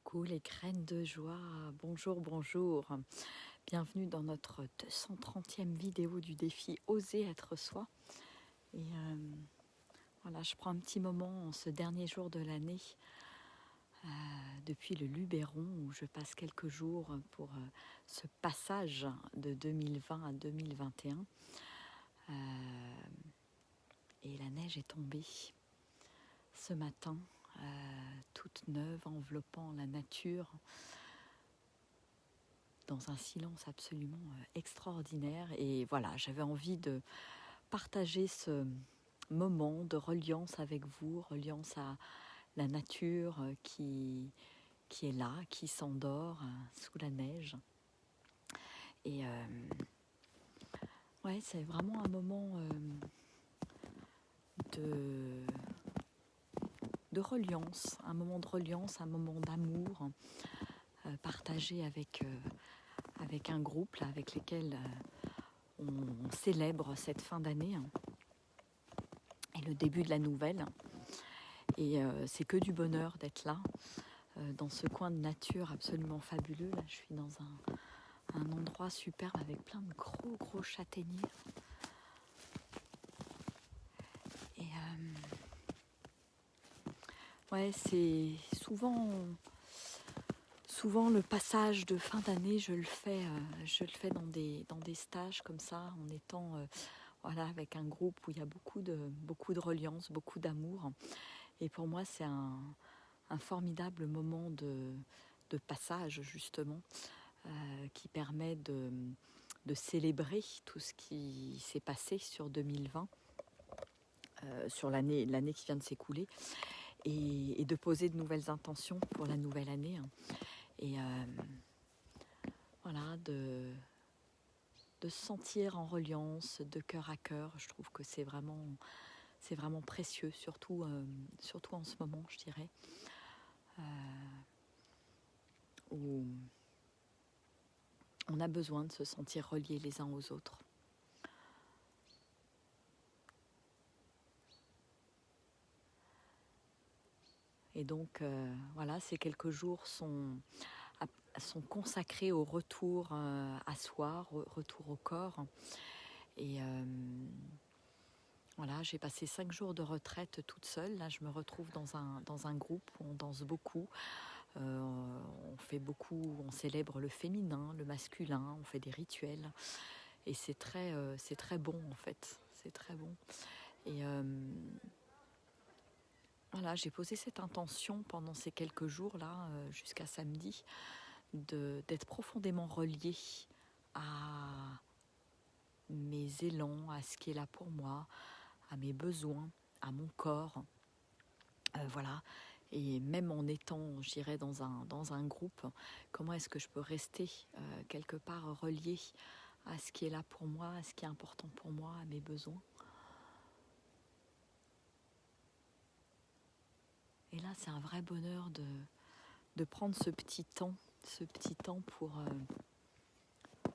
Coucou les graines de joie, bonjour, bonjour. Bienvenue dans notre 230e vidéo du défi Oser être soi. Et voilà, je prends un petit moment en ce dernier jour de l'année, depuis le Luberon, où je passe quelques jours pour ce passage de 2020 à 2021. Et la neige est tombée ce matin, toute neuve, enveloppant la nature, dans un silence absolument extraordinaire. Et voilà, j'avais envie de partager ce moment de reliance avec vous, reliance à la nature qui est là, qui s'endort sous la neige. Et ouais, c'est vraiment un moment de reliance, un moment de reliance, un moment d'amour partagé avec un groupe là, avec lesquels on célèbre cette fin d'année et le début de la nouvelle. Et c'est que du bonheur d'être là, dans ce coin de nature absolument fabuleux. Là, je suis dans un endroit superbe avec plein de gros châtaigniers. Et ouais, c'est souvent le passage de fin d'année, je le fais dans des stages comme ça, en étant voilà, avec un groupe où il y a beaucoup de reliance, beaucoup d'amour. Et pour moi, c'est un formidable moment de passage, justement, qui permet de célébrer tout ce qui s'est passé sur 2020, sur l'année qui vient de s'écouler, et de poser de nouvelles intentions pour la nouvelle année. Et voilà, de se sentir en reliance, de cœur à cœur. Je trouve que c'est vraiment précieux, surtout en ce moment, je dirais, où on a besoin de se sentir reliés les uns aux autres. Et donc, voilà, ces quelques jours sont consacrés au retour à soi, retour au corps. Et voilà, j'ai passé 5 jours de retraite toute seule. Là, je me retrouve dans un groupe où on danse beaucoup. On fait beaucoup, on célèbre le féminin, le masculin, on fait des rituels. Et c'est très bon, en fait. C'est très bon. Et voilà, j'ai posé cette intention pendant ces quelques jours-là, jusqu'à samedi, d'être profondément reliée à mes élans, à ce qui est là pour moi, à mes besoins, à mon corps. Voilà. Et même en étant, je dirais, dans un groupe, comment est-ce que je peux rester quelque part reliée à ce qui est là pour moi, à ce qui est important pour moi, à mes besoins. Et là, c'est un vrai bonheur de prendre ce petit temps pour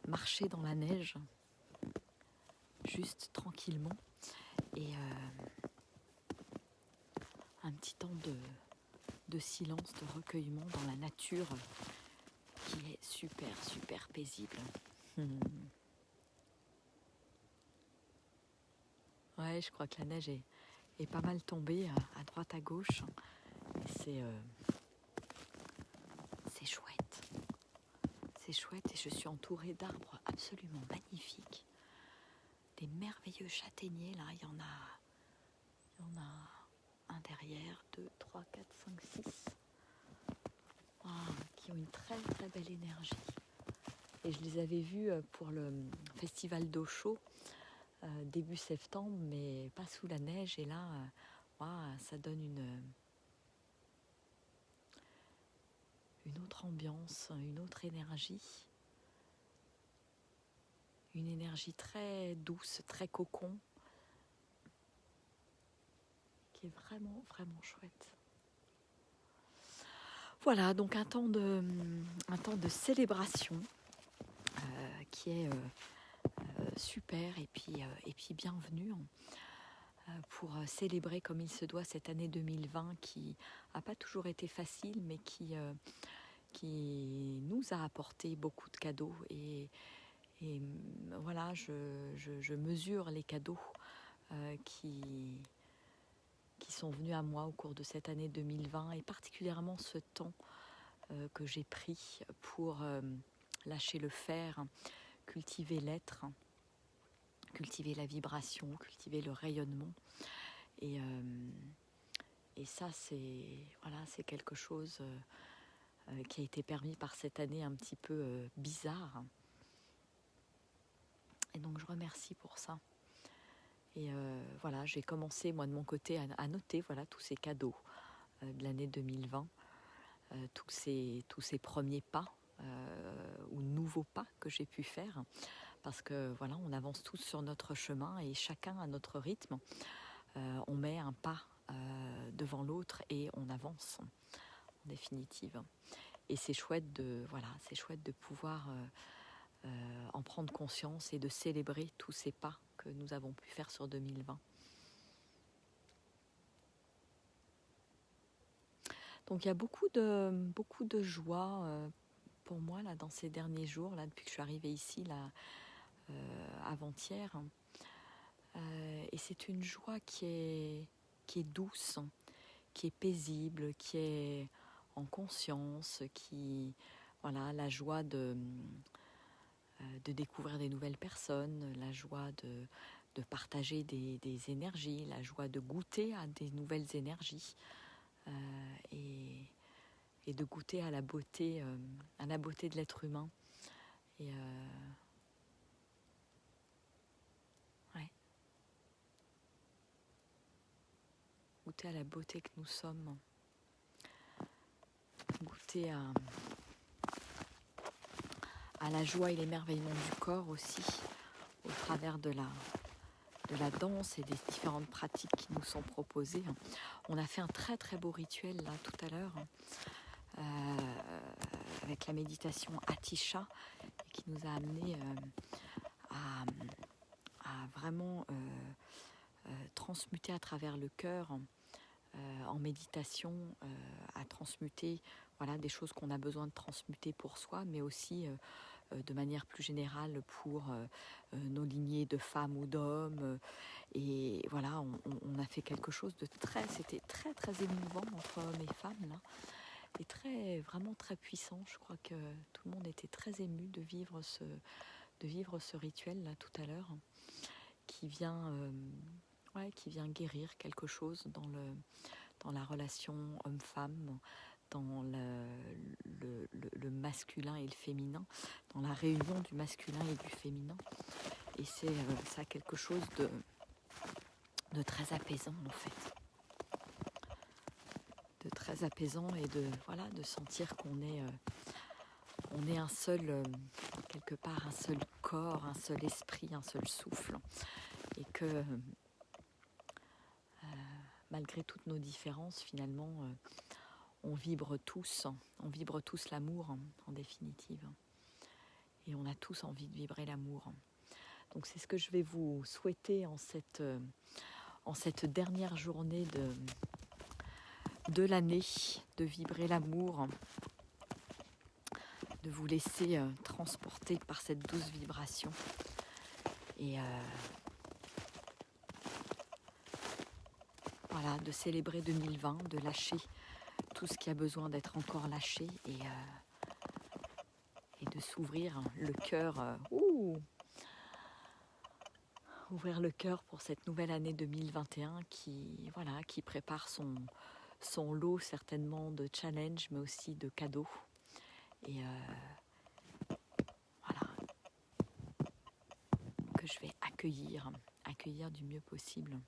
marcher dans la neige, juste tranquillement, et un petit temps de silence, de recueillement dans la nature qui est super paisible. Ouais, je crois que la neige est pas mal tombée à droite, à gauche. Et c'est chouette. C'est chouette, et je suis entourée d'arbres absolument magnifiques. Des merveilleux châtaigniers, là, il y en a un derrière, 2, 3, 4, 5, 6, qui ont une très belle énergie. Et je les avais vus pour le festival d'eau chaude début septembre, mais pas sous la neige. Et là, ça donne une autre ambiance, une autre énergie. Une énergie très douce, très cocon, qui est vraiment chouette. Voilà, donc un temps de célébration qui est super, et puis bienvenue pour célébrer comme il se doit cette année 2020 qui n'a pas toujours été facile, mais qui qui nous a apporté beaucoup de cadeaux. Et voilà, je mesure les cadeaux qui sont venus à moi au cours de cette année 2020, et particulièrement ce temps que j'ai pris pour lâcher le faire, cultiver l'être, cultiver la vibration, cultiver le rayonnement. Et ça, c'est quelque chose qui a été permis par cette année un petit peu bizarre. Et donc je remercie pour ça. Et voilà, j'ai commencé moi de mon côté à noter tous ces cadeaux de l'année 2020, tous ces premiers pas ou nouveaux pas que j'ai pu faire, parce que voilà, on avance tous sur notre chemin et chacun à notre rythme. On met un pas devant l'autre et on avance en définitive. Et c'est chouette de pouvoir en prendre conscience et de célébrer tous ces pas que nous avons pu faire sur 2020. Donc il y a beaucoup de joie pour moi là, dans ces derniers jours, là, depuis que je suis arrivée ici là, avant-hier. Et c'est une joie qui est douce, qui est paisible, qui est en conscience, la joie de découvrir des nouvelles personnes, la joie de partager des énergies, la joie de goûter à des nouvelles énergies, et de goûter à la beauté de l'être humain. Et ouais. Goûter à la beauté que nous sommes, goûter à la joie et l'émerveillement du corps aussi, au travers de la danse et des différentes pratiques qui nous sont proposées. On a fait un très très beau rituel là tout à l'heure, avec la méditation Atisha, qui nous a amené à vraiment transmuter à travers le cœur, en méditation, à transmuter des choses qu'on a besoin de transmuter pour soi, mais aussi de manière plus générale pour nos lignées de femmes ou d'hommes. Et voilà, on a fait quelque chose c'était très très émouvant entre hommes et femmes là, et vraiment très puissant. Je crois que tout le monde était très ému de vivre ce rituel là tout à l'heure, qui vient guérir quelque chose dans la relation homme-femme, dans le masculin et le féminin, dans la réunion du masculin et du féminin. Et c'est ça quelque chose de très apaisant en fait. De très apaisant, et de sentir qu'on est un seul, quelque part, un seul corps, un seul esprit, un seul souffle. Et que malgré toutes nos différences, finalement, on vibre tous l'amour en définitive. Et on a tous envie de vibrer l'amour. Donc c'est ce que je vais vous souhaiter en cette dernière journée de l'année, de vibrer l'amour, de vous laisser transporter par cette douce vibration. Et de célébrer 2020, de lâcher tout ce qui a besoin d'être encore lâché, et de s'ouvrir le cœur, ouvrir le cœur pour cette nouvelle année 2021 qui prépare son lot certainement de challenges, mais aussi de cadeaux. Et que je vais accueillir du mieux possible.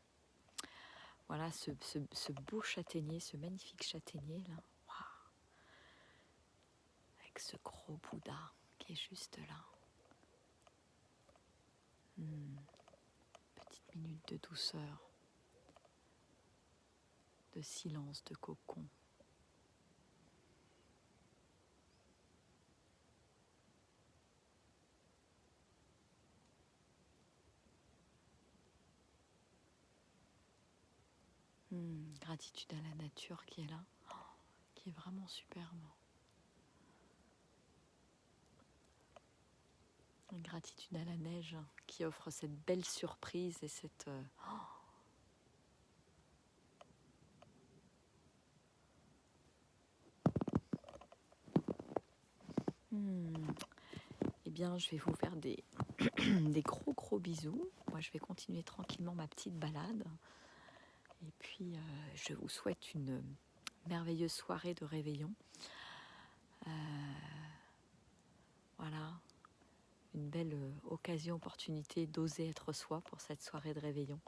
Voilà, ce beau châtaignier, ce magnifique châtaignier là, avec ce gros Bouddha qui est juste là. Petite minute de douceur, de silence, de cocon. Gratitude à la nature qui est là, qui est vraiment superbe. Gratitude à la neige qui offre cette belle surprise et cette... Eh bien, je vais vous faire des, des gros bisous. Moi, je vais continuer tranquillement ma petite balade. Et puis, je vous souhaite une merveilleuse soirée de réveillon. Voilà, une belle occasion, opportunité d'oser être soi pour cette soirée de réveillon,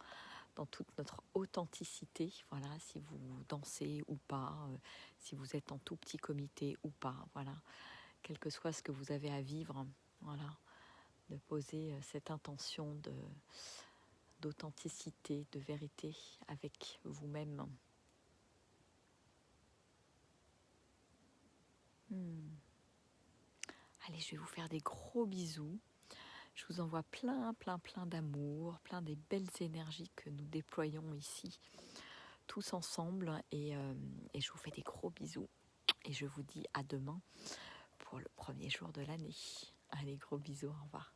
dans toute notre authenticité. Voilà, si vous dansez ou pas, si vous êtes en tout petit comité ou pas, voilà, quel que soit ce que vous avez à vivre, voilà, de poser cette intention d'authenticité, de vérité avec vous-même. Allez, je vais vous faire des gros bisous. Je vous envoie plein d'amour, plein des belles énergies que nous déployons ici, tous ensemble. Et je vous fais des gros bisous. Et je vous dis à demain pour le premier jour de l'année. Allez, gros bisous, au revoir.